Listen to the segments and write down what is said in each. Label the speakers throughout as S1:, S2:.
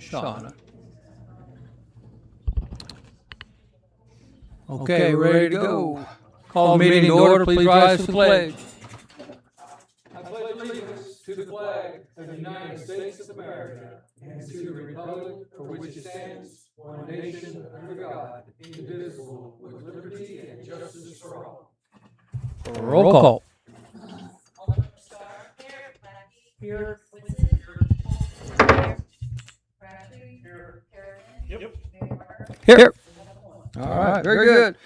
S1: Shauna. Okay, ready to go. Call the meeting to order. Please rise for the pledge. I pledge allegiance to the flag of the United States of America and to the republic for which it stands, one nation under God, indivisible, with liberty and justice for all. Roll call.
S2: Here.
S1: Here. All right, very good.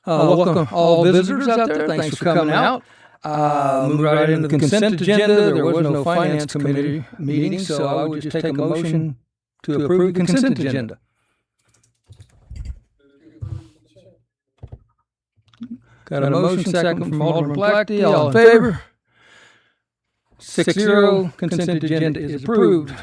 S1: Welcome all visitors out there. Thanks for coming out. Move right into the consent agenda. There was no finance committee meeting, so I would just take a motion to approve the consent agenda. Got a motion second from Alderman Blackty. All in favor? 6-0. Consent agenda is approved.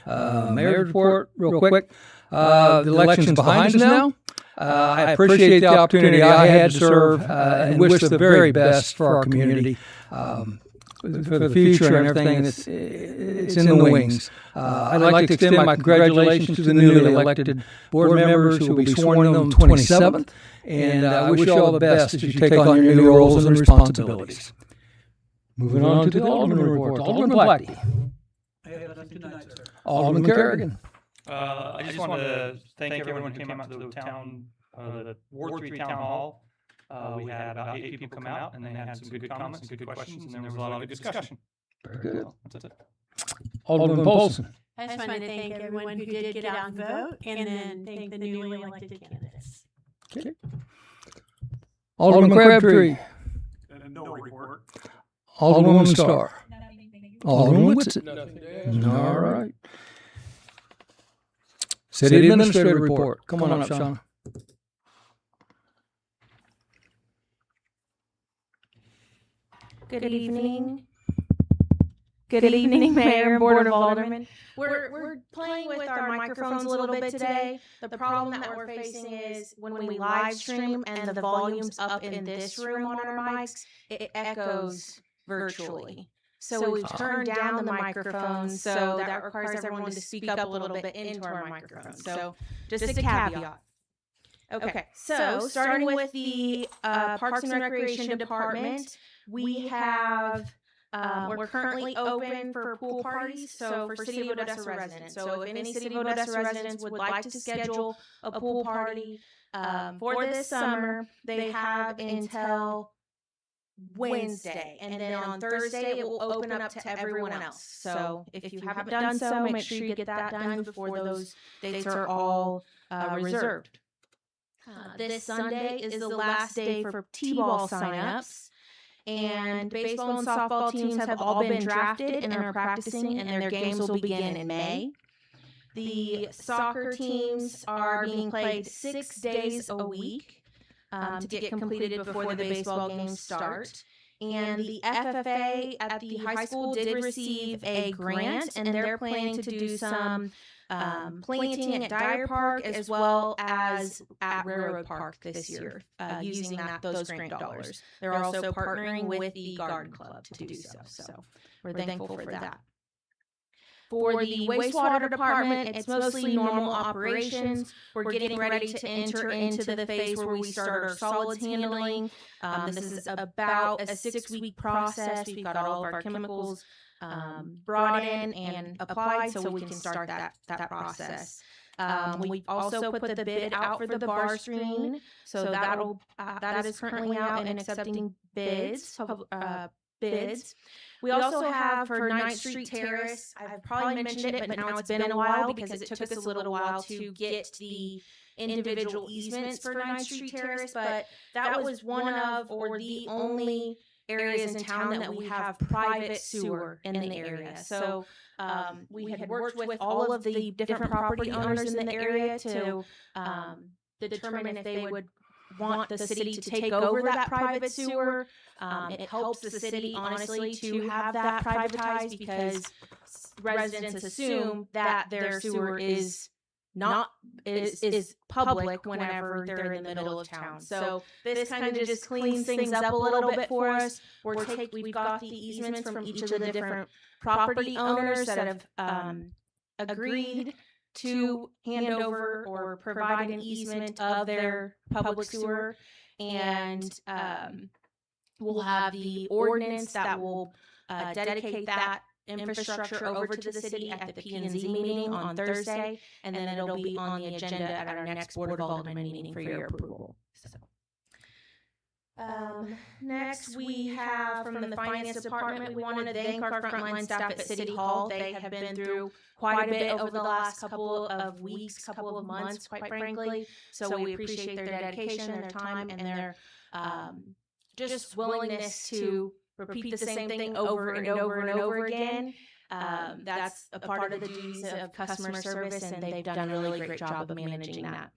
S1: Mayor's report, real quick. The election's behind us now. I appreciate the opportunity I had to serve and wish the very best for our community, for the future and everything. It's in the wings. I'd like to extend my congratulations to the newly elected board members who will be sworn in on the 27th, and I wish you all the best as you take on your new roles and responsibilities. Moving on to the Alderman report. Alderman Blackty. Alderman Kerrigan.
S3: I just wanted to thank everyone who came out to the Ward 3 Town Hall. We had about 8 people come out, and they had some good comments and good questions, and there was a lot of good discussion.
S1: Very good.
S3: So, that's it.
S1: Alderman Polson.
S2: I just want to thank everyone who did get out and vote, and then thank the newly elected candidates.
S1: Okay. Alderman Crabtree.
S4: No report.
S1: Alderwoman Starr. Alderman Whitsitt. All right. City Administrator report. Come on up, Shauna.
S5: Good evening. Good evening, Mayor and Board of Aldermen. We're playing with our microphones a little bit today. The problem that we're facing is when we live stream and the volume's up in this room on our mics, it echoes virtually. So we've turned down the microphones, so that requires everyone to speak up a little bit into our microphones. So just a caveat. Okay, so starting with the Parks and Recreation Department, we have, we're currently open for pool parties, so for City of Odessa residents. So if any City of Odessa residents would like to schedule a pool party for this summer, they have until Wednesday, and then on Thursday it will open up to everyone else. So if you haven't done so, make sure you get that done before those dates are all reserved. This Sunday is the last day for T-ball signups, and baseball and softball teams have all been drafted and are practicing, and their games will begin in May. The soccer teams are being played 6 days a week to get completed before the baseball games start. And the FFA at the high school did receive a grant, and they're planning to do some planting at Dyer Park as well as at Railroad Park this year, using those grant dollars. They're also partnering with the Garden Club to do so. So we're thankful for that. For the wastewater department, it's mostly normal operations. We're getting ready to enter into the phase where we start our solids handling. This is about a 6-week process. We've got all of our chemicals brought in and applied, so we can start that process. We also put the bid out for the bar screen, so that is currently out and accepting bids. We also have for 9th Street Terrace, I've probably mentioned it, but now it's been a while because it took us a little while to get the individual easements for 9th Street Terrace, but that was one of, or the only areas in town that we have private sewer in the area. So we had worked with all of the different property owners in the area to determine if they would want the city to take over that private sewer. It helps the city, honestly, to have that privatized because residents assume that their sewer is public whenever they're in the middle of town. So this kind of just cleans things up a little bit for us. We've got the easements from each of the different property owners that have agreed to hand over or provide an easement of their public sewer, and we'll have the ordinance that will dedicate that infrastructure over to the city at the P&Z meeting on Thursday, and then it'll be on the agenda at our next Board of Aldermen meeting for your approval. So. Next, we have from the Finance Department, we want to thank our frontline staff at City Hall. They have been through quite a bit over the last couple of weeks, couple of months, quite frankly. So we appreciate their dedication, their time, and their just willingness to repeat the same thing over and over and over again. That's a part of the duties of customer service, and they've done a really great job of managing that.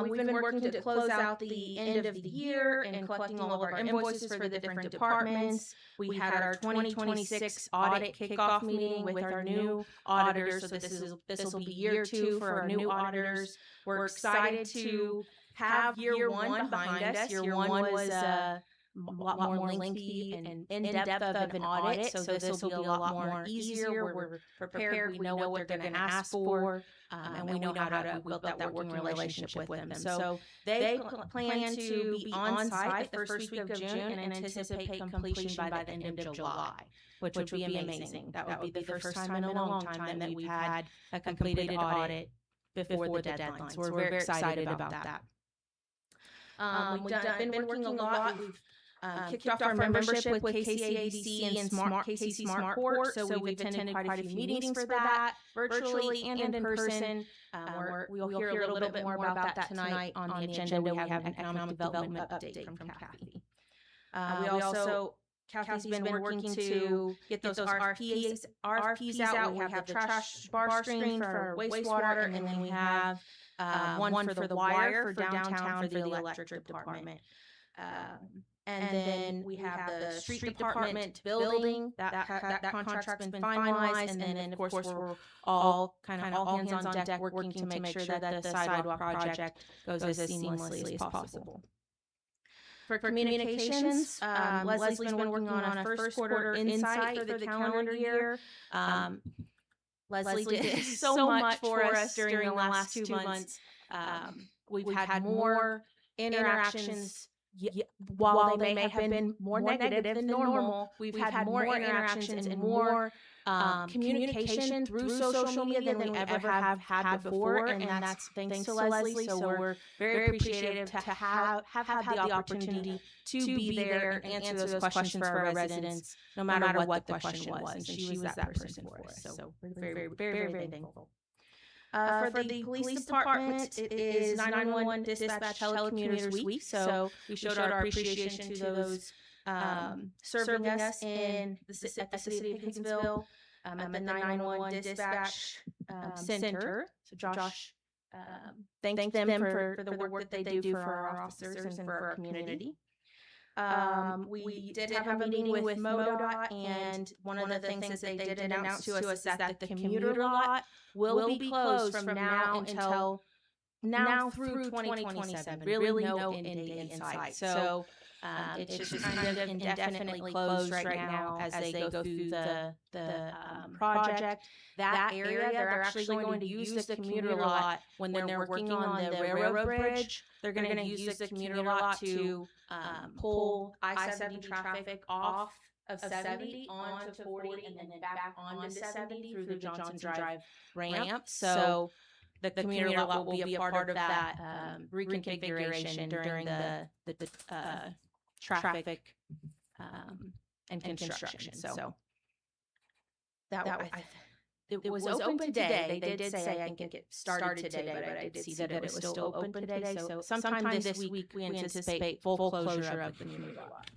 S5: We've been working to close out the end of the year and collecting all of our invoices for the different departments. We had our 2026 audit kickoff meeting with our new auditors. So this will be year 2 for our new auditors. We're excited to have year 1 behind us. Year 1 was a lot more lengthy and in-depth of an audit. So this will be a lot more easier. We're prepared. We know what they're going to ask for. And we know how to build that working relationship with them. So they plan to be on site the first week of June and anticipate completion by the end of July, which would be amazing. That would be the first time in a long time that we've had a completed audit before the deadline. So we're very excited about that. We've been working a lot. We've kicked off our membership with KCADC and KC Smart Port. So we've attended quite a few meetings for that, virtually and in person. We'll hear a little bit more about that tonight on the agenda. We have an economic development update from Kathy. Kathy's been working to get those RFPs out. We have the trash bar screen for wastewater, and then we have one for the wire for downtown for the electric department. And then we have the street department building. That contract's been finalized. And then, of course, we're all hands on deck working to make sure that the sidewalk project goes as seamlessly as possible. For communications, Leslie's been working on a first quarter insight for the calendar year. Leslie did so much for us during the last 2 months. We've had more interactions. While they may have been more negative than normal, we've had more interactions and more communication through social media than we ever have had before, and that's thanks to Leslie. So we're very appreciative to have had the opportunity to be there and answer those questions for our residents, no matter what the question was. And she was that person for us. So we're very, very, very thankful. For the police department, it is 911 Dispatch Telecommuters Week, so we showed our appreciation to those serving us at the city of Higginsville, at the 911 Dispatch Center. So Josh thanked them for the work that they do for our officers and for our community. We did have a meeting with MoDOT, and one of the things that they did announce to us is that the commuter lot will be closed from now through 2027. Really no end date in sight. So it's just kind of indefinitely closed right now as they go through the project. That area, they're actually going to use the commuter lot when they're working on the railroad bridge. They're going to use the commuter lot to pull I-70 traffic off of 70 onto 40 and then back onto 70 through the Johnson Drive ramp. So the commuter lot will be a part of that reconfiguration during the traffic and construction. So it was open today. They did say, I think it started today, but I did see that it was still open today. So sometime this week we anticipate full closure of the commuter lot.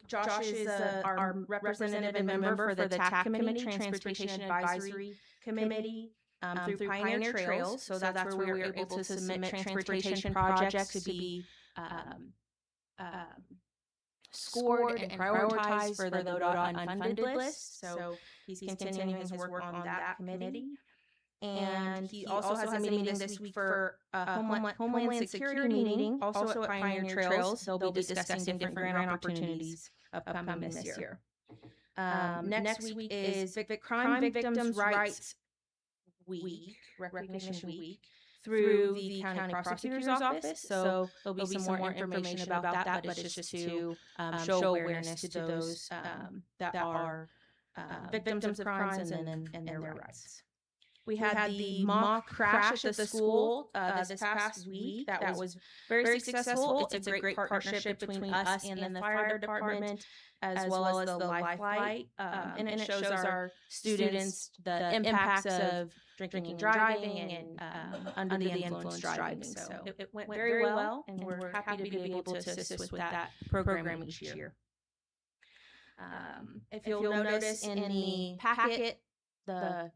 S5: Josh is our representative and member for the TAC Committee, Transportation Advisory Committee, through Pioneer Trails. So that's where we were able to submit transportation projects to be scored and prioritized for the MoDOT unfunded list. So he's continuing his work on that committee. And he also has a meeting this week for Homeland Security meeting, also at Pioneer Trails. They'll be discussing different grant opportunities upcoming this year. Next week is Crime Victims' Rights Week, Recognition Week, through the County Prosecutor's Office. So there'll be some more information about that, but it's just to show awareness to those that are victims of crimes and their rights. We had the mock crash at the school this past week. That was very successful. It's a great partnership between us and the fire department, as well as the Lifeline, and it shows our students the impacts of drinking and driving and under the influence driving. So it went very well, and we're happy to be able to assist with that program each year. If you'll notice in the packet, the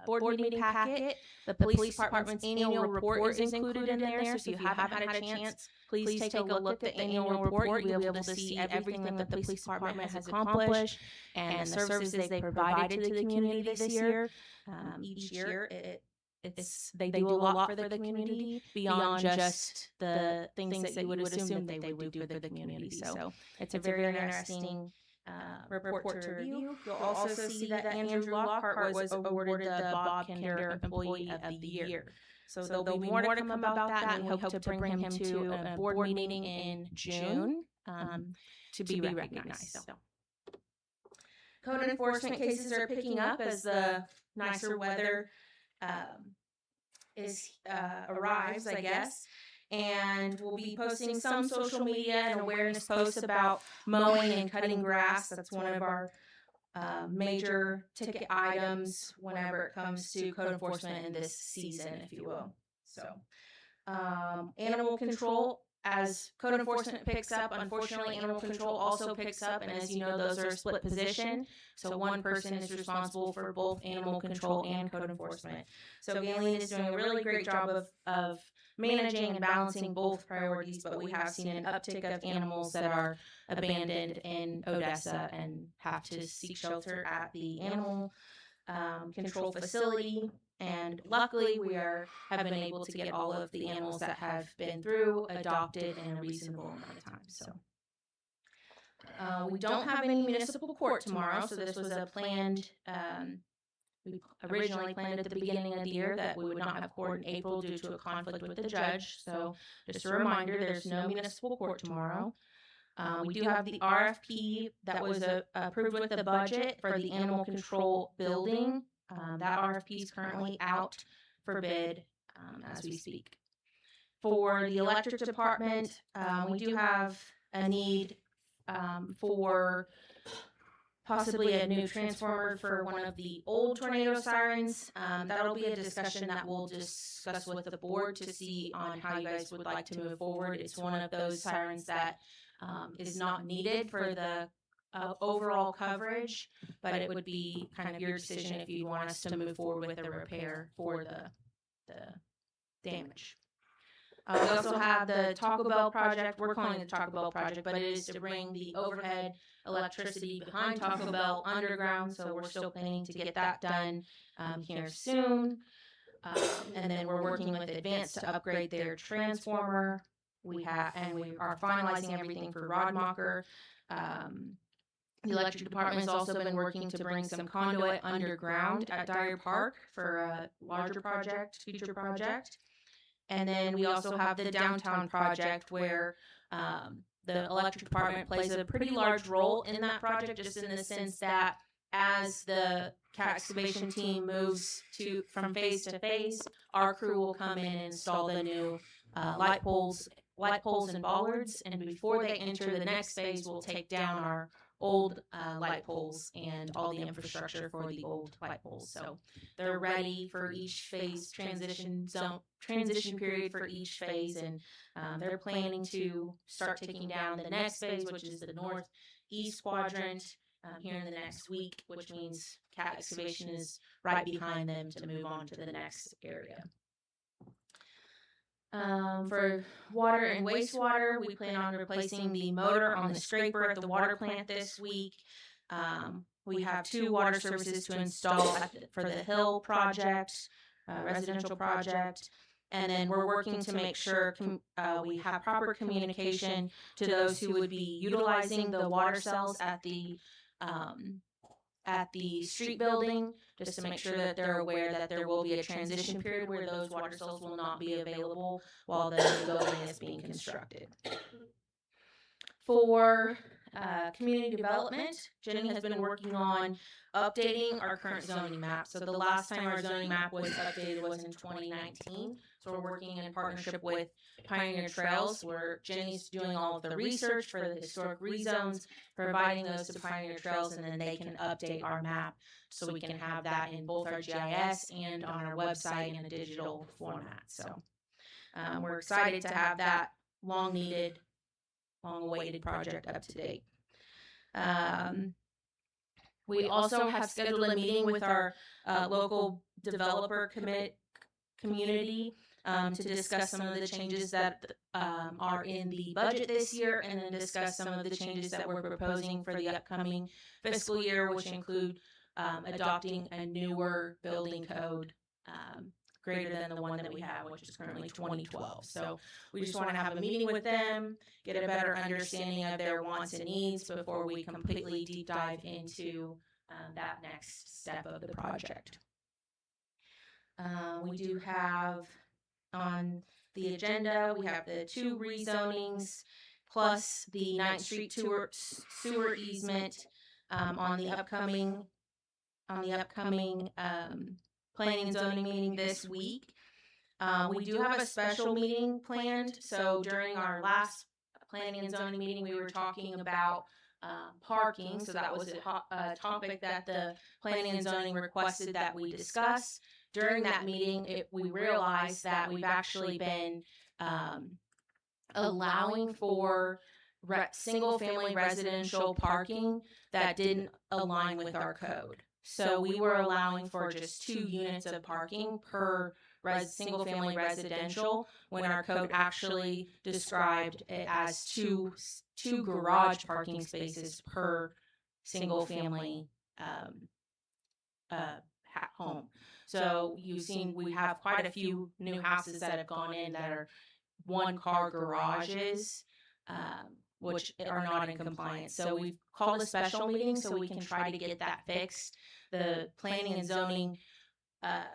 S5: board meeting packet, the police department's annual report is included in there. So if you haven't had a chance, please take a look at the annual report. You'll be able to see everything that the police department has accomplished and the services they've provided to the community this year. Each year, they do a lot for the community beyond just the things that you would assume that they would do for the community. So it's a very interesting report to review. You'll also see that Andrew Lockhart was awarded the Bob Kinder Employee of the Year. So there'll be more to come about that, and we hope to bring him to a board meeting in June to be recognized. So. Code enforcement cases are picking up as the nicer weather arrives, I guess. And we'll be posting some social media and awareness posts about mowing and cutting grass. That's one of our major ticket items whenever it comes to code enforcement in this season, if you will. So, animal control, as code enforcement picks up, unfortunately, animal control also picks up. And as you know, those are a split position. So one person is responsible for both animal control and code enforcement. So Galen is doing a really great job of managing and balancing both priorities, but we have seen an uptick of animals that are abandoned in Odessa and have to seek shelter at the animal control facility. And luckily, we have been able to get all of the animals that have been through adopted in a reasonable amount of time. So we don't have any municipal court tomorrow, so this was a planned. We originally planned at the beginning of the year that we would not have court in April due to a conflict with the judge. So just a reminder, there's no municipal court tomorrow. We do have the RFP that was approved with the budget for the animal control building. That RFP is currently out for bid as we speak. For the electric department, we do have a need for possibly a new transformer for one of the old tornado sirens. That'll be a discussion that we'll discuss with the board to see on how you guys would like to move forward. It's one of those sirens that is not needed for the overall coverage, but it would be kind of your decision if you want us to move forward with a repair for the damage. We also have the Taco Bell project. We're calling it the Taco Bell project, but it is to bring the overhead electricity behind Taco Bell underground. So we're still planning to get that done here soon. And then we're working with Advance to upgrade their transformer. We are finalizing everything for Rodmacher. The electric department has also been working to bring some conduit underground at Dyer Park for a larger future project. And then we also have the downtown project where the electric department plays a pretty large role in that project, just in the sense that as the cat excavation team moves from phase to phase, our crew will come in and install the new light poles and bollards. And before they enter the next phase, we'll take down our old light poles and all the infrastructure for the old light poles. So they're ready for each phase transition period for each phase, and they're planning to start taking down the next phase, which is the northeast quadrant, here in the next week, which means cat excavation is right behind them to move on to the next area. For water and wastewater, we plan on replacing the motor on the scraper at the water plant this week. We have 2 water services to install for the Hill project, residential project. And then we're working to make sure we have proper communication to those who would be utilizing the water cells at the at the street building, just to make sure that they're aware that there will be a transition period where those water cells will not be available while the new building is being constructed. For community development, Jenny has been working on updating our current zoning map. So the last time our zoning map was updated was in 2019. So we're working in partnership with Pioneer Trails, where Jenny's doing all of the research for the historic rezones, providing those to Pioneer Trails, and then they can update our map so we can have that in both our GIS and on our website in a digital format. So we're excited to have that long-needed, long-awaited project up to date. We also have scheduled a meeting with our local developer community to discuss some of the changes that are in the budget this year, and then discuss some of the changes that we're proposing for the upcoming fiscal year, which include adopting a newer building code greater than the one that we have, which is currently 2012. So we just want to have a meeting with them, get a better understanding of their wants and needs before we completely deep dive into that next step of the project. We do have on the agenda, we have the 2 rezonings plus the 9th Street sewer easement on the upcoming planning and zoning meeting this week. We do have a special meeting planned. So during our last planning and zoning meeting, we were talking about parking. So that was a topic that the planning and zoning requested that we discuss. During that meeting, we realized that we've actually been allowing for single-family residential parking that didn't align with our code. So we were allowing for just 2 units of parking per single-family residential, when our code actually described it as two garage parking spaces per single-family home. So you've seen we have quite a few new houses that have gone in that are 1-car garages, which are not in compliance. So we've called a special meeting so we can try to get that fixed. The Planning and Zoning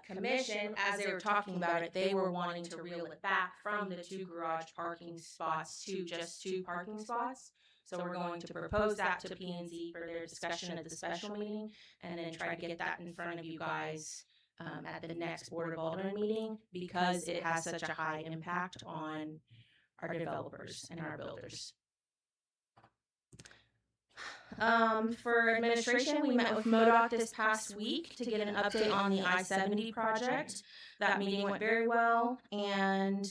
S5: Commission, as they were talking about it, they were wanting to reel it back from the 2 garage parking spots to just 2 parking spots. So we're going to propose that to P&Z for their discussion at the special meeting, and then try to get that in front of you guys at the next Board of Aldermen meeting, because it has such a high impact on our developers and our builders. For administration, we met with MoDOT this past week to get an update on the I-70 project. That meeting went very well, and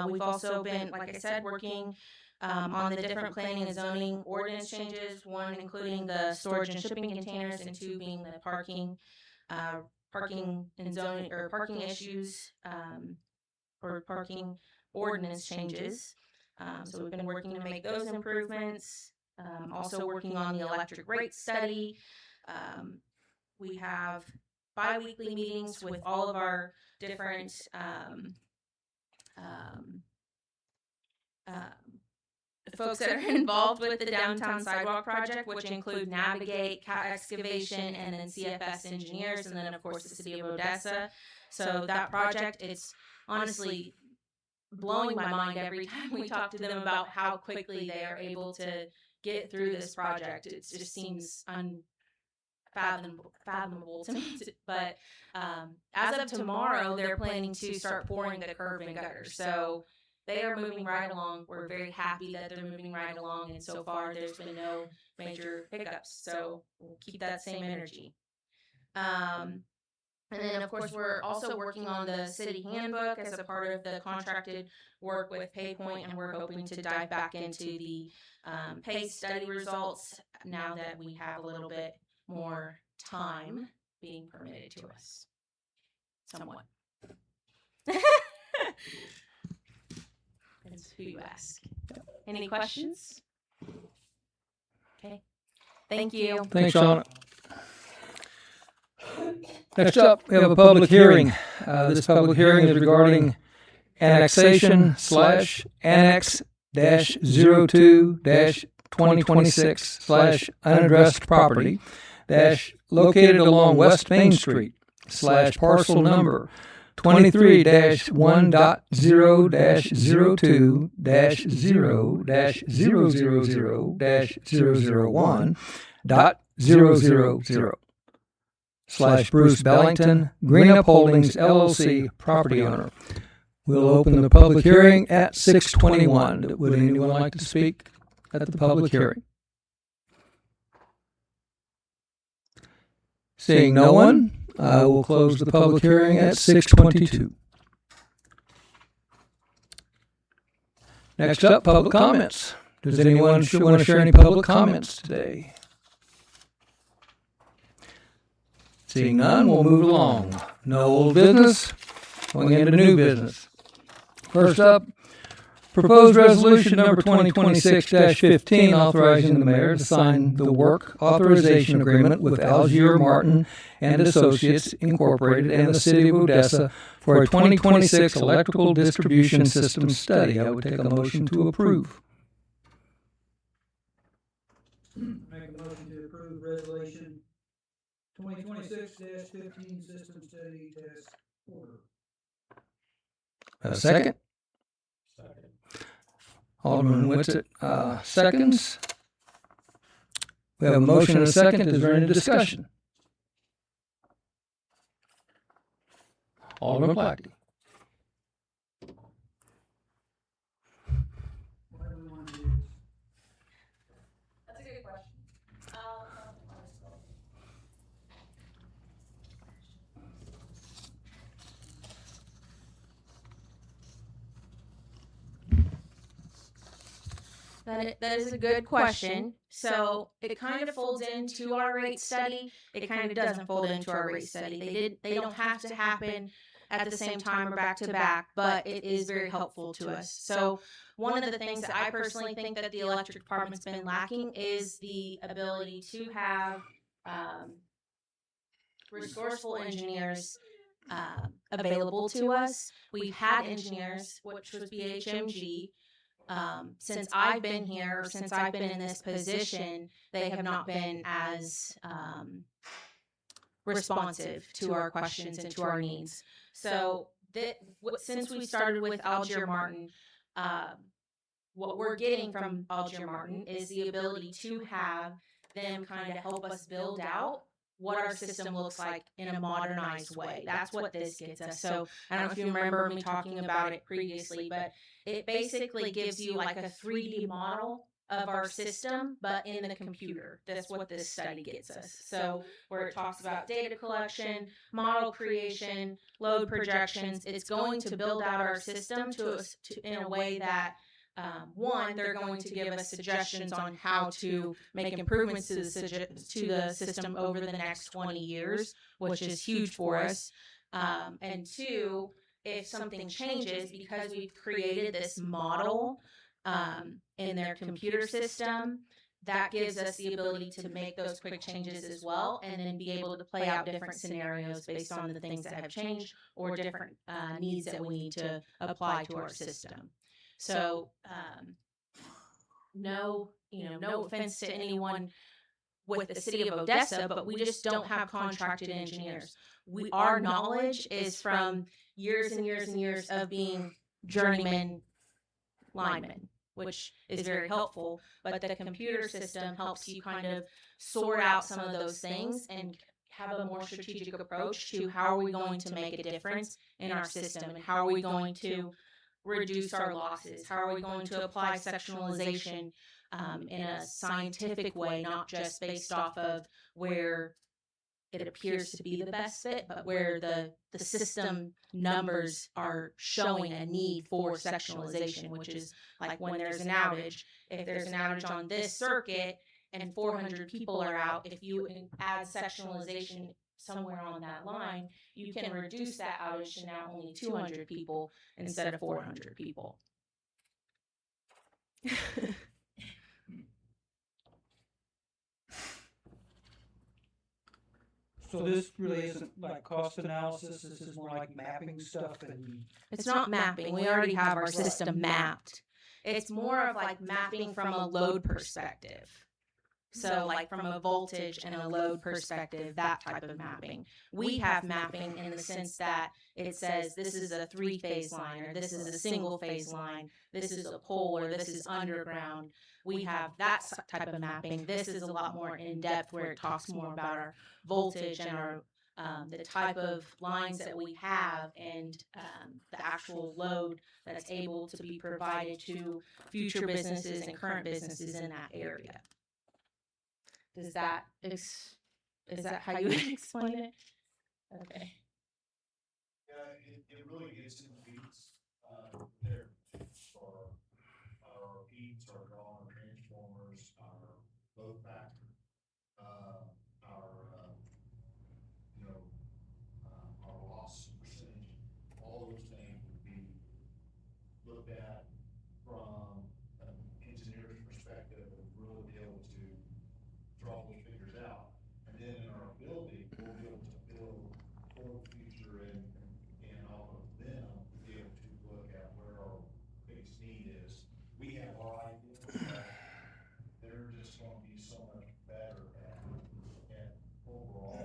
S5: we've also been, like I said, working on the different planning and zoning ordinance changes, 1 including the storage and shipping containers, and 2 being the parking and zoning, or parking issues, or parking ordinance changes. So we've been working to make those improvements. Also working on the electric rate study. We have bi-weekly meetings with all of our different folks that are involved with the downtown sidewalk project, which include Navigate, Cat Excavation, and then CFS Engineers, and then of course the City of Odessa. So that project, it's honestly blowing my mind every time we talk to them about how quickly they are able to get through this project. It just seems unfathomable to me. But as of tomorrow, they're planning to start pouring the curb and gutter. So they are moving right along. We're very happy that they're moving right along, and so far there's been no major hiccups. So we'll keep that same energy. And then, of course, we're also working on the city handbook as a part of the contracted work with PayPoint, and we're hoping to dive back into the pay study results now that we have a little bit more time being permitted to us. Somewhat. That's who you ask. Any questions? Okay. Thank you.
S1: Thanks, Shauna. Next up, we have a public hearing. This public hearing is regarding annexation/annex-02-0 2026/unaddressed property dash located along West Main Street slash parcel number 23-1-0-000-001.000 slash Bruce Bellington, Greenup Holdings LLC, property owner. We'll open the public hearing at 6:21. Would anyone like to speak at the public hearing? Seeing no one, I will close the public hearing at 6:22. Next up, public comments. Does anyone want to share any public comments today? Seeing none, we'll move along. No old business, going into new business. First up, proposed resolution number 2026-15 authorizing the mayor to sign the work authorization agreement with Algier Martin and Associates Incorporated and the City of Odessa for a 2026 electrical distribution system study. I would take a motion to approve.
S6: Make a motion to approve resolution 2026-15 system study test order.
S1: A second?
S4: Second.
S1: Alderman Whitsitt, seconds. We have a motion and a second. Is there any discussion? Alderman Plackey.
S6: What do we want to do?
S5: That's a good question. That is a good question. So it kind of folds into our rate study. It kind of doesn't fold into our rate study. They don't have to happen at the same time or back to back, but it is very helpful to us. So one of the things that I personally think that the electric department's been lacking is the ability to have resourceful engineers available to us. We've had engineers, which was BHMG. Since I've been here, or since I've been in this position, they have not been as responsive to our questions and to our needs. So since we started with Algier Martin, what we're getting from Algier Martin is the ability to have them kind of help us build out what our system looks like in a modernized way. That's what this gets us. So I don't know if you remember me talking about it previously, but it basically gives you like a 3D model of our system, but in the computer. That's what this study gets us. So where it talks about data collection, model creation, load projections, it's going to build out our system in a way that one, they're going to give us suggestions on how to make improvements to the system over the next 20 years, which is huge for us. And two, if something changes, because we've created this model in their computer system, that gives us the ability to make those quick changes as well, and then be able to play out different scenarios based on the things that have changed or different needs that we need to apply to our system. So, no offense to anyone with the city of Odessa, but we just don't have contracted engineers. Our knowledge is from years and years and years of being journeyman linemen, which is very helpful, but the computer system helps you kind of sort out some of those things and have a more strategic approach to how are we going to make a difference in our system, and how are we going to reduce our losses? How are we going to apply sectionalization in a scientific way, not just based off of where it appears to be the best fit, but where the system numbers are showing a need for sectionalization, which is like when there's an outage. If there's an outage on this circuit and 400 people are out, if you add sectionalization somewhere on that line, you can reduce that outage to now only 200 people instead of 400 people.
S6: So this really isn't like cost analysis, this is more like mapping stuff and...
S5: It's not mapping. We already have our system mapped. It's more of like mapping from a load perspective. So like from a voltage and a load perspective, that type of mapping. We have mapping in the sense that it says this is a 3-phase line, or this is a single phase line, this is a pole, or this is underground. We have that type of mapping. This is a lot more in depth where it talks more about our voltage and our the type of lines that we have and the actual load that's able to be provided to future businesses and current businesses in that area. Is that how you would explain it? Okay.
S4: Yeah, it really gets in the weeds, there for our feeds, our drawn transformers, our load factor, our, you know, our loss percentage, all those things would be looked at from an engineer's perspective and really be able to draw those figures out. And then in our building, we'll be able to build for the future and off of them, be able to look at where our biggest need is. We have our ideas, but they're just gonna be so much better at overall,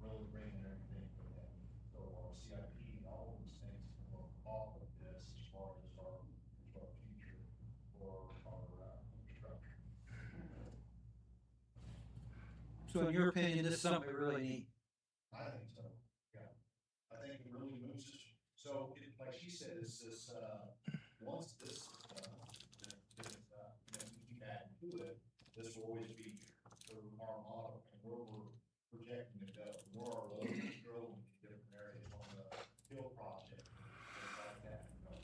S4: really bringing everything to them. So our CIP, all of these things can work off of this as far as our future for our, infrastructure.
S6: So in your opinion, this is something we really need.
S4: I think so, yeah. I think it really moves us, so it, like she said, is this, once this, we keep adding to it, this will always be our model, and where we're projecting to go, where our load is growing in different areas on the hill project, things like that, you know.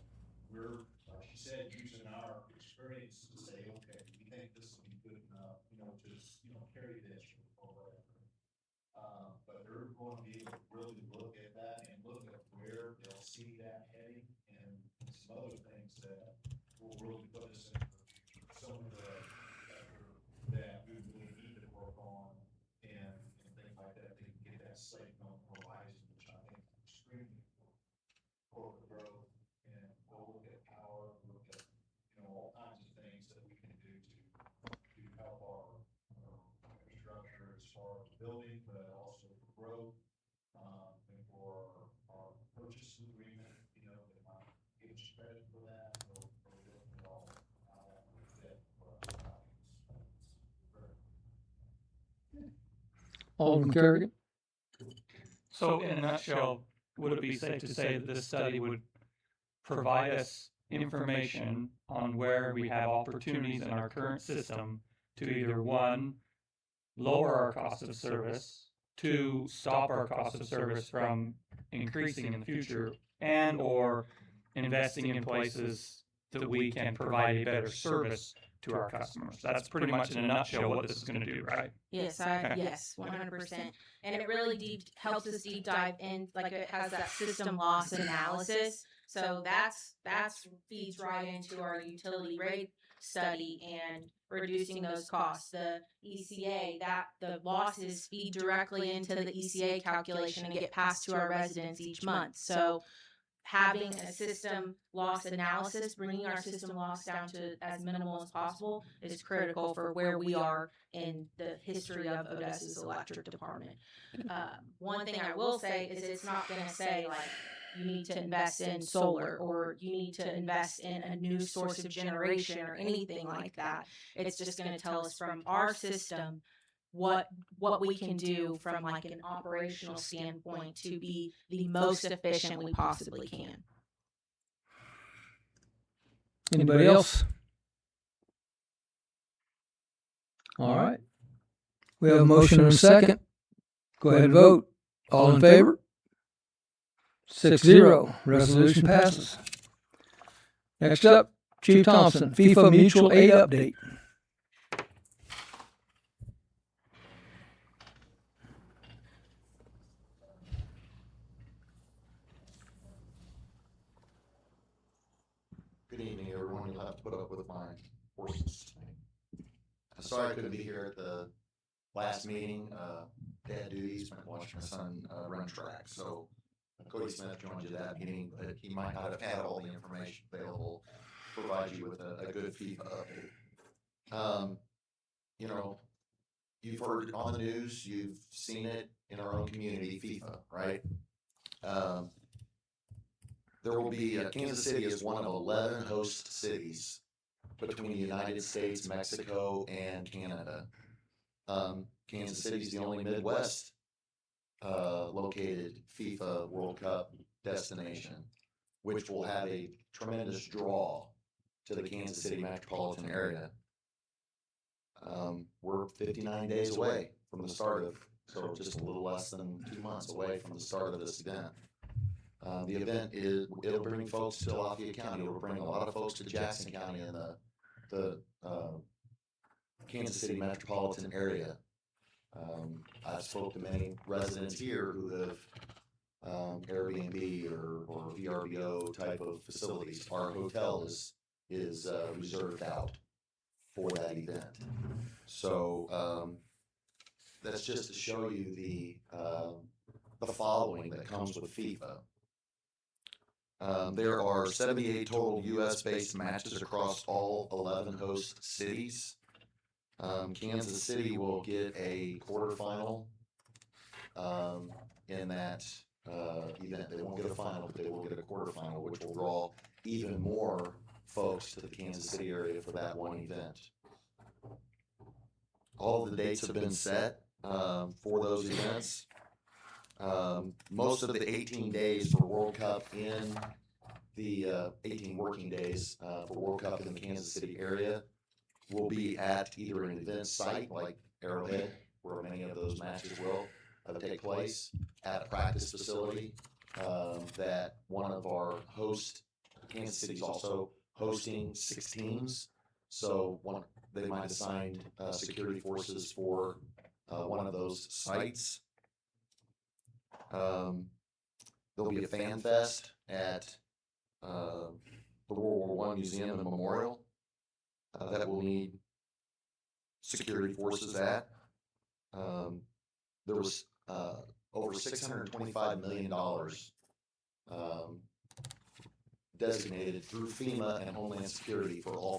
S4: We're, like she said, using our experience to say, okay, we think this will be good enough, you know, just, you know, carry this or whatever. But they're going to be able to really look at that and look at where they'll see that heading and some other things that will really put us in the future. Some of the that we really need to work on and things like that, they can get that sight on the horizon, which I think is extremely important for the growth. And we'll look at power, look at, you know, all kinds of things that we can do to help our infrastructure as far as building, but also for growth, and for our purchase agreement, you know, that might give us credit for that, or look at all how that would fit for our values.
S1: Alderman Kerrigan?
S3: So in a nutshell, would it be safe to say that this study would provide us information on where we have opportunities in our current system to either, one, lower our cost of service, two, stop our cost of service from increasing in the future, and or investing in places that we can provide a better service to our customers? That's pretty much in a nutshell what this is going to do, right?
S5: Yes, yes, 100%. And it really helps us deep dive in, like it has that system loss analysis. So that's feeds right into our utility rate study and reducing those costs. The ECA, that the losses feed directly into the ECA calculation and get passed to our residents each month. So having a system loss analysis, bringing our system loss down to as minimal as possible is critical for where we are in the history of Odessa's electric department. One thing I will say is it's not going to say like you need to invest in solar or you need to invest in a new source of generation or anything like that. It's just going to tell us from our system what we can do from like an operational standpoint to be the most efficient we possibly can.
S1: Anybody else? All right. We have a motion and a second. Go ahead and vote. All in favor? 6-0. Resolution passes. Next up, Chief Thompson, FIFA Mutual Aid Update.
S7: Good evening, everyone. You'll have to put up with my horses tonight. Sorry I couldn't be here at the last meeting. Dad duties, been watching my son run track. So Cody Smith joined you at that meeting, but he might not have had all the information available provide you with a good FIFA update. You know, you've heard it on the news, you've seen it in our own community, FIFA, right? There will be, Kansas City is one of 11 host cities between the United States, Mexico, and Canada. Kansas City is the only Midwest located FIFA World Cup destination, which will have a tremendous draw to the Kansas City metropolitan area. We're 59 days away from the start of, so just a little less than 2 months away from the start of this event. The event it'll bring folks to Lafayette County. It'll bring a lot of folks to Jackson County and the Kansas City metropolitan area. I've spoke to many residents here who have Airbnb or VRBO type of facilities. Our hotel is reserved out for that event. So that's just to show you the following that comes with FIFA. There are 78 total U.S.-based matches across all 11 host cities. Kansas City will get a quarterfinal in that event. They won't get a final, but they will get a quarterfinal, which will draw even more folks to the Kansas City area for that one event. All of the dates have been set for those events. Most of the 18 days for World Cup in the 18 working days for World Cup in the Kansas City area will be at either an event site like Arrowhead, where many of those matches will take place, at a practice facility that one of our Kansas City's also hosting 6 teams. So they might have assigned security forces for one of those sites. There'll be a fan fest at the World War I Museum and Memorial that will need security forces at. There was over $625 million designated through FEMA and Homeland Security for all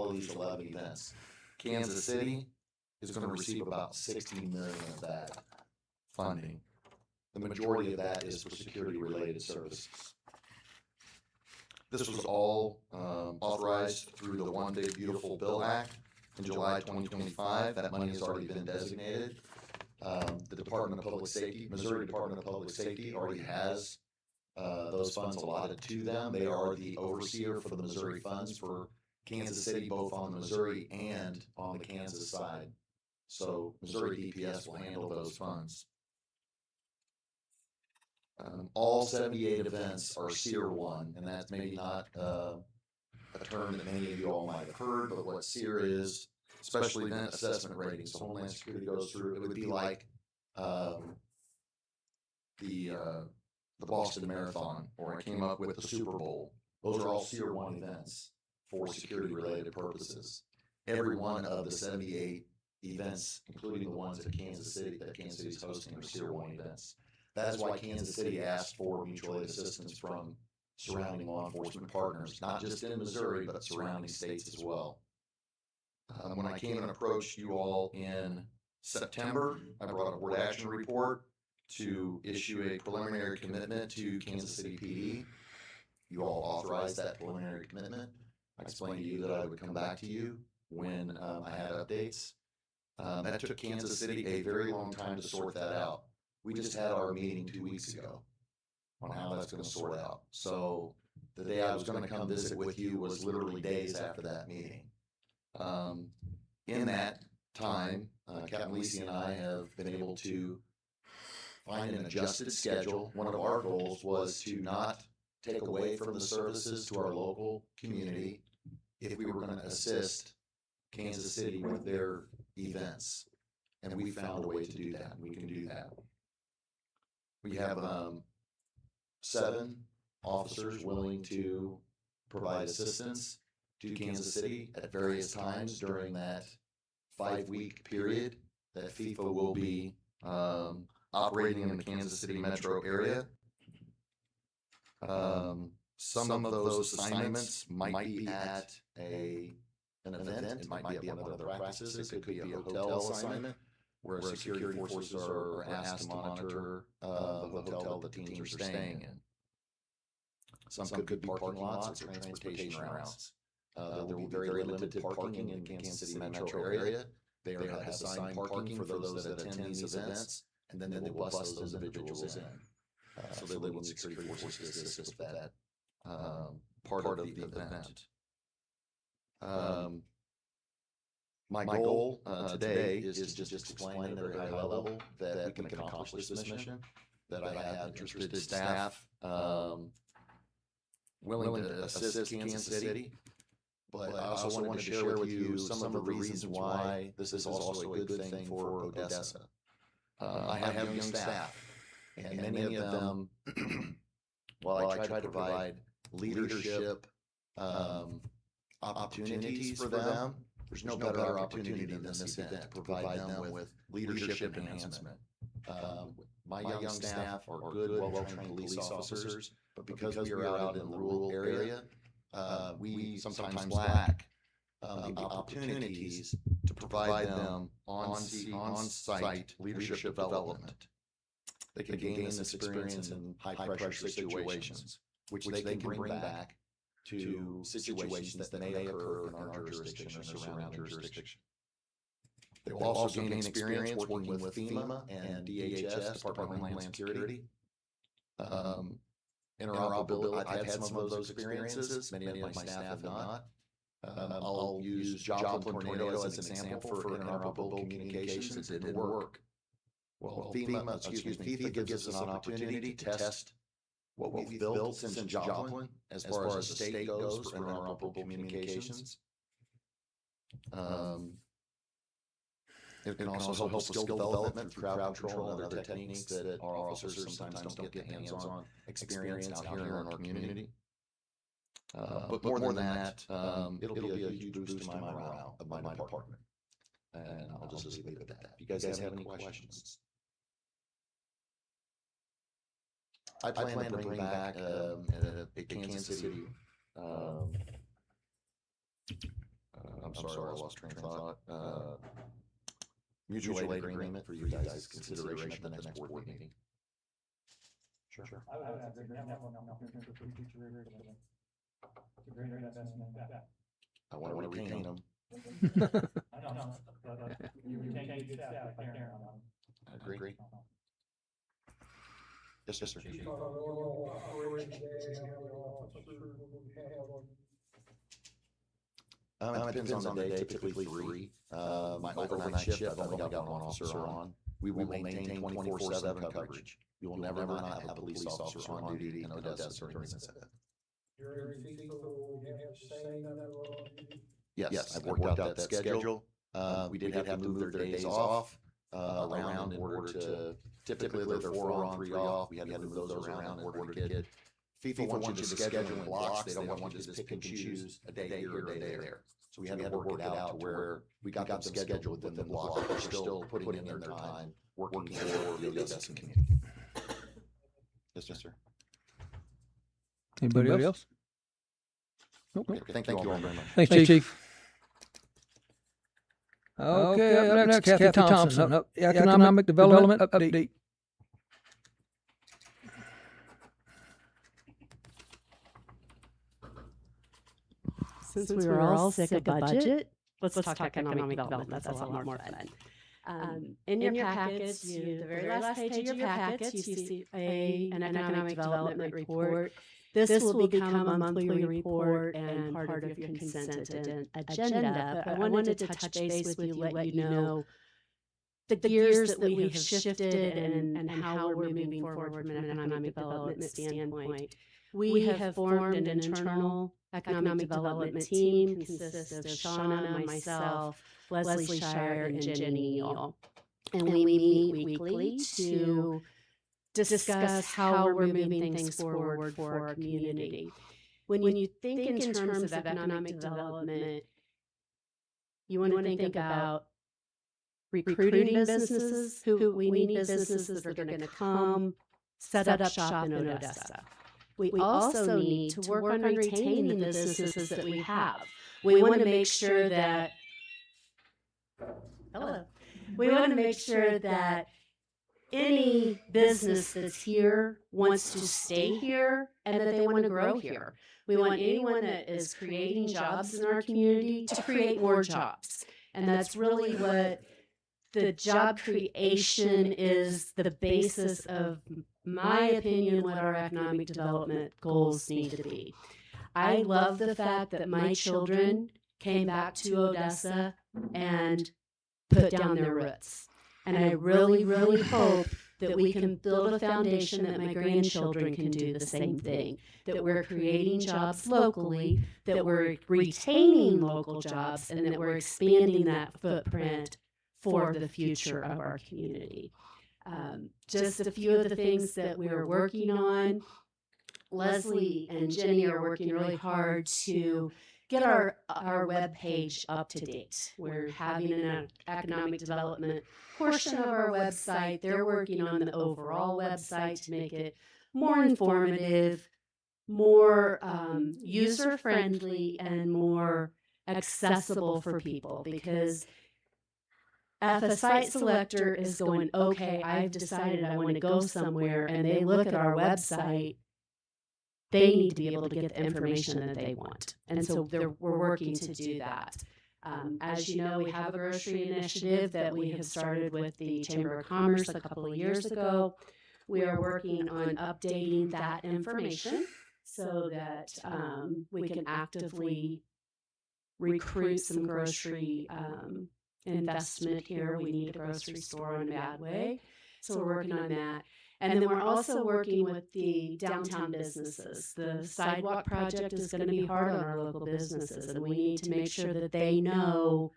S7: of these 11 events. Kansas City is going to receive about $16 million of that funding. The majority of that is for security-related services. This was all authorized through the One Big Beautiful Bill Act in July 2025. That money has already been designated. The Department of Public Safety, Missouri Department of Public Safety, already has those funds allotted to them. They are the overseer for the Missouri funds for Kansas City, both on the Missouri and on the Kansas side. So Missouri DPS will handle those funds. All 78 events are SEER 1, and that's maybe not a term that many of you all might have heard, but what SEER is, especially event assessment ratings, so Homeland Security goes through, it would be like the Boston Marathon, or I came up with the Super Bowl. Those are all SEER 1 events for security-related purposes. Every one of the 78 events, including the ones at Kansas City that Kansas City is hosting, are SEER 1 events. That is why Kansas City asked for mutual aid assistance from surrounding law enforcement partners, not just in Missouri, but surrounding states as well. When I came and approached you all in September, I brought a board action report to issue a preliminary commitment to Kansas City PD. You all authorized that preliminary commitment. I explained to you that I would come back to you when I had updates. That took Kansas City a very long time to sort that out. We just had our meeting 2 weeks ago on how that's going to sort out. So the day I was going to come visit with you was literally days after that meeting. In that time, Captain Lisi and I have been able to find an adjusted schedule. One of our goals was to not take away from the services to our local community if we were going to assist Kansas City with their events. And we found a way to do that. We can do that. We have 7 officers willing to provide assistance to Kansas City at various times during that 5-week period that FIFA will be operating in the Kansas City metro area. Some of those assignments might be at an event, it might be at one of their practices, it could be a hotel assignment where security forces are asked to monitor the hotel that the teams are staying in. Some could be parking lots or transportation routes. There will be very limited parking in the Kansas City metro area. They have assigned parking for those that attend these events, and then they will bus those individuals in. So they will need security forces to assist with that part of the event. My goal today is to just explain at a very high level that we can accomplish this mission, that I have interested staff willing to assist Kansas City, but I also wanted to share with you some of the reasons why this is also a good thing for Odessa. I have young staff, and many of them, while I try to provide leadership opportunities for them, there's no better opportunity than this event to provide them with leadership enhancement. My young staff are good, well-trained police officers, but because we are out in the rural area, we sometimes lack the opportunities to provide them on-site leadership development. They can gain this experience in high-pressure situations, which they can bring back to situations that may occur in our jurisdiction or surrounding jurisdiction. They will also gain experience working with FEMA and DHS, Department of Homeland Security. Interoperability, I've had some of those experiences, many of my staff have not. I'll use Joplin Tornado as an example for interoperable communications. It didn't work. Well, FIFA gives us an opportunity to test what we've built since Joplin as far as the state goes for interoperable communications. It can also help with skill development through crowd control and other techniques that our officers sometimes don't get hands-on experience out here in our community. But more than that, it'll be a huge boost to my morale of my department. And I'll just leave it at that. If you guys have any questions. I plan to bring back a Kansas City. I'm sorry, I lost train of thought. Mutual aid agreement for you guys' consideration at the next board meeting. Sure. I want to retain them. I agree. Yes, sir. It depends on the day, typically 3. My overnight shift, I've only got one officer on. We will maintain 24/7 coverage. You will never not have a police officer on duty in Odessa during this event. Yes, I've worked out that schedule. We did have to move their days off around in order to, typically they're 4 on, 3 off. We had to move those around in order to get, FIFA wants you to schedule in blocks. They don't want you to just pick and choose a day here, a day there. So we had to work it out to where we got them scheduled within the block. They're still putting in their time working for the Odessa community. Yes, sir.
S1: Anybody else? Nope.
S7: Okay, thank you all very much.
S1: Thanks, Chief. Okay, up next, Kathy Thompson, Economic Development Update.
S8: Since we were all sick of budget, let's talk economic development. That's a lot more fun. In your packets, the very last page of your packets, you see an economic development report. This will become a monthly report and part of your consent agenda. But I wanted to touch base with you, let you know the gears that we have shifted and how we're moving forward from an economic development standpoint. We have formed an internal economic development team consisting of Shauna, myself, Leslie Shire, and Jenny Neal. And we meet weekly to discuss how we're moving things forward for our community. When you think in terms of economic development, you want to think about recruiting businesses who we need businesses that are going to come set up shop in Odessa. we also need to work on retaining the businesses that we have. We want to make sure that, we want to make sure that any business that's here wants to stay here and that they want to grow here. We want anyone that is creating jobs in our community to create more jobs. And that's really what the job creation is, the basis of my opinion, what our economic development goals need to be. I love the fact that my children came back to Odessa and put down their roots. And I really, really hope that we can build a foundation that my grandchildren can do the same thing, that we're creating jobs locally, that we're retaining local jobs, and that we're expanding that footprint for the future of our community. Just a few of the things that we're working on. Leslie and Jenny are working really hard to get our webpage up to date. We're having an economic development portion of our website. They're working on the overall website to make it more informative, more user-friendly, and more accessible for people, because if a site selector is going, okay, I've decided I want to go somewhere, and they look at our website, they need to be able to get the information that they want. And so we're working to do that. As you know, we have a grocery initiative that we have started with the Chamber of Commerce a couple of years ago. We are working on updating that information so that we can actively recruit some grocery investment here. We need a grocery store in Badway, so we're working on that. And then we're also working with the downtown businesses. The sidewalk project is going to be hard on our local businesses, and we need to make sure that they know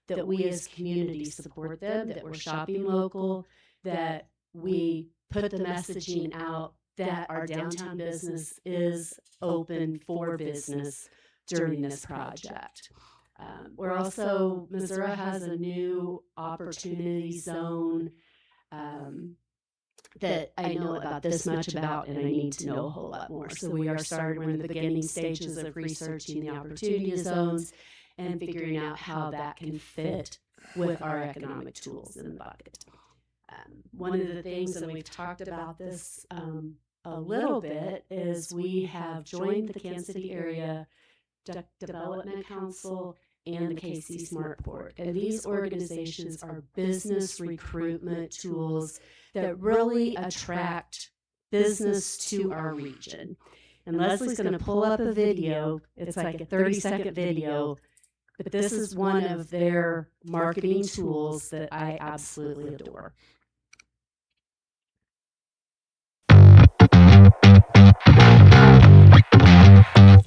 S8: that we as community support them, that we're shopping local, that we put the messaging out that our downtown business is open for business during this project. We're also, Missouri has a new opportunity zone that I know about this much about, and I need to know a whole lot more. So we're in the beginning stages of researching the opportunity zones and figuring out how that can fit with our economic tools in the bucket. One of the things, and we've talked about this a little bit, is we have joined the Kansas City Area Development Council and the KC Smartport. And these organizations are business recruitment tools that really attract business to our region. And Leslie's going to pull up a video. It's like a 30-second video, but this is one of their marketing tools that I absolutely adore.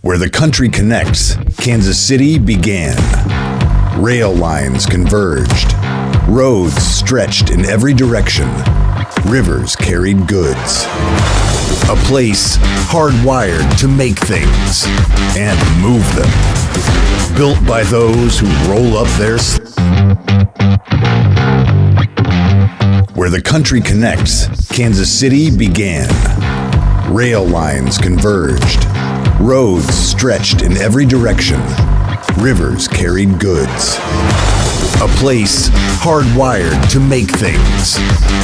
S9: Where the country connects, Kansas City began. Rail lines converged. Roads stretched in every direction. Rivers carried goods. A place hardwired to make things and move them. Built by those who roll up their Where the country connects, Kansas City began. Rail lines converged. Roads stretched in every direction. Rivers carried goods. A place hardwired to make things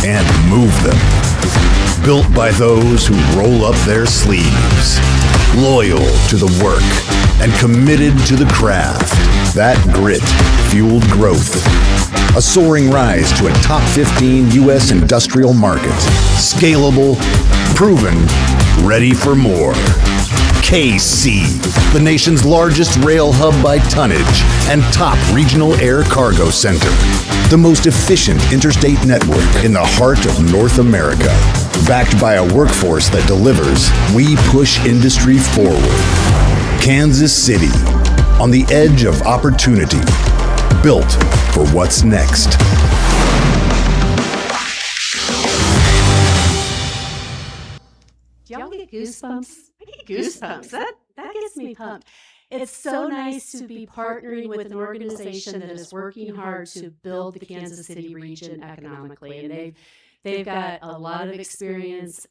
S9: and move them. Built by those who roll up their sleeves. Loyal to the work and committed to the craft. That grit fueled growth. A soaring rise to a top 15 U.S. industrial market. Scalable, proven, ready for more. KC, the nation's largest rail hub by tonnage and top regional air cargo center. The most efficient interstate network in the heart of North America. Backed by a workforce that delivers, we push industry forward. Kansas City, on the edge of opportunity. Built for what's next.
S8: Do y'all get goosebumps? I get goosebumps. That gets me pumped. It's so nice to be partnering with an organization that is working hard to build the Kansas City region economically. And They've got a lot of experience.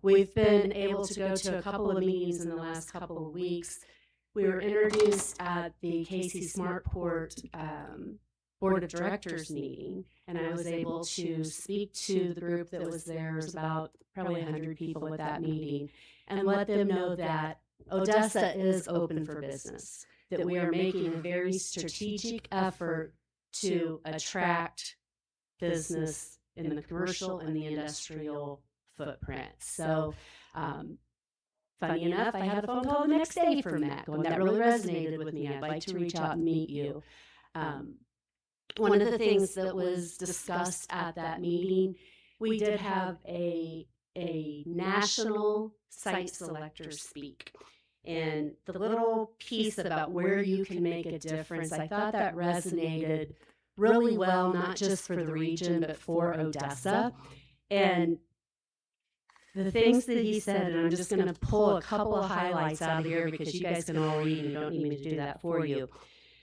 S8: We've been able to go to a couple of meetings in the last couple of weeks. We were introduced at the Casey Smartport Board of Directors meeting, and I was able to speak to the group that was there. There was about probably 100 people at that meeting, and let them know that Odessa is open for business, that we are making a very strategic effort to attract business in the commercial and the industrial footprint. So, funny enough, I had a phone call the next day from Matt going, that really resonated with me. I'd like to reach out and meet you. One of the things that was discussed at that meeting, we did have a national site selector speak. And the little piece about where you can make a difference, I thought that resonated really well, not just for the region, but for Odessa. And the things that he said, and I'm just going to pull a couple of highlights out of here because you guys can all read and you don't need me to do that for you.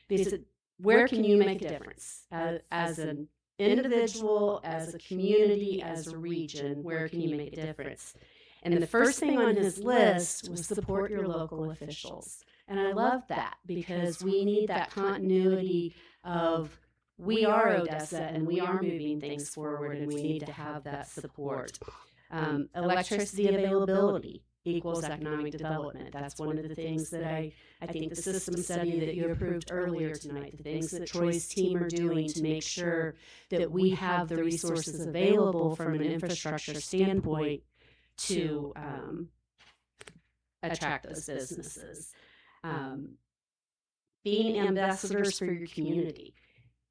S8: He said, where can you make a difference as an individual, as a community, as a region? Where can you make a difference? And the first thing on his list was support your local officials. And I love that because we need that continuity of we are Odessa and we are moving things forward and we need to have that support. Electricity availability equals economic development. That's one of the things that I think the system study that you approved earlier tonight, the things that Troy's team are doing to make sure that we have the resources available from an infrastructure standpoint to attract those businesses. Being ambassadors for your community.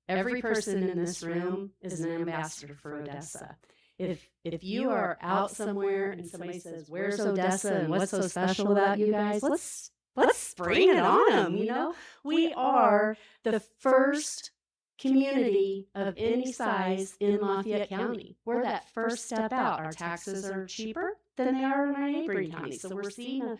S8: Every person in this room is an ambassador for Odessa. If you are out somewhere and somebody says, "Where's Odessa and what's so special about you guys?" Let's spring it on them. You know, we are the first community of any size in Lafayette County. We're that first step out. Our taxes are cheaper than they are in our neighboring counties, so we're seeing a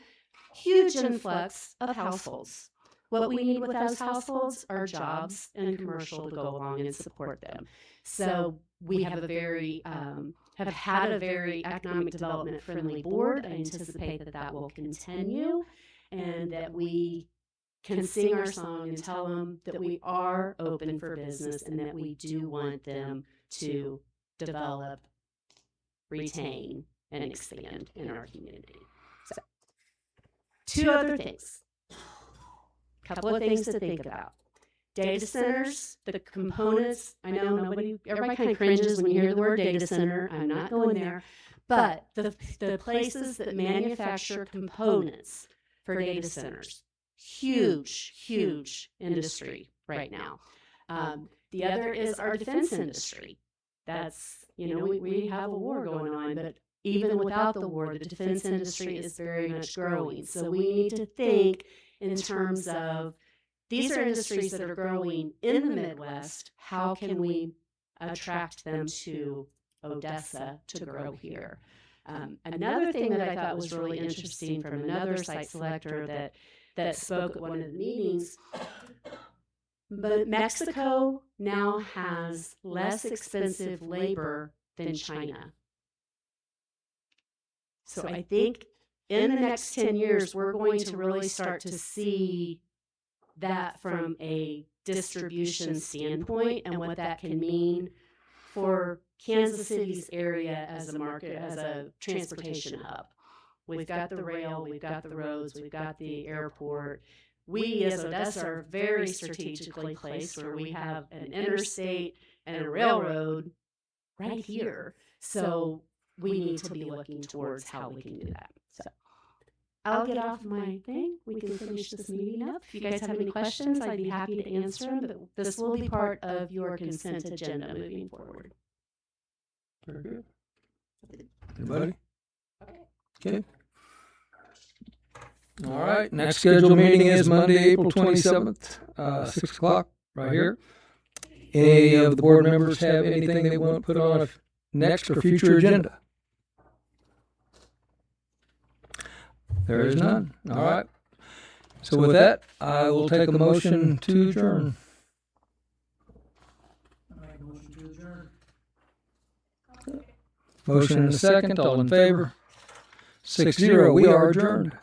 S8: huge influx of households. What we need with those households are jobs and commercial to go along and support them. So we have have had a very economic development friendly board. I anticipate that will continue and that we can sing our song and tell them that we are open for business and that we do want them to develop, retain, and expand in our community. So, two other things. Couple of things to think about. Data centers, the components, I know everybody kind of cringes when you hear the word data center. I'm not going there. But the places that manufacture components for data centers, huge industry right now. The other is our defense industry. That's, we have a war going on, but even without the war, the defense industry is very much growing. So we need to think in terms of these are industries that are growing in the Midwest. How can we attract them to Odessa to grow here? Another thing that I thought was really interesting from another site selector that spoke at one of the meetings, but Mexico now has less expensive labor than China. So I think in the next 10 years, we're going to really start to see that from a distribution standpoint and what that can mean for Kansas City's area as a market, as a transportation hub. We've got the rail, we've got the roads, we've got the airport. We as Odessa are very strategically placed where we have an interstate and a railroad right here. So we need to be looking towards how we can do that. So I'll get off my thing. We can finish this meeting up. If you guys have any questions, I'd be happy to answer them, but this will be part of your consent agenda moving forward.
S1: Very good. Anybody? Okay. All right. Next scheduled meeting is Monday, April 27th, 6 o'clock, right here. Any of the board members have anything they want to put on a next or future agenda? There is none. All right. So with that, I will take a motion to adjourn.
S6: I make a motion to adjourn.
S1: Motion and a second. All in favor? 6-0. We are adjourned.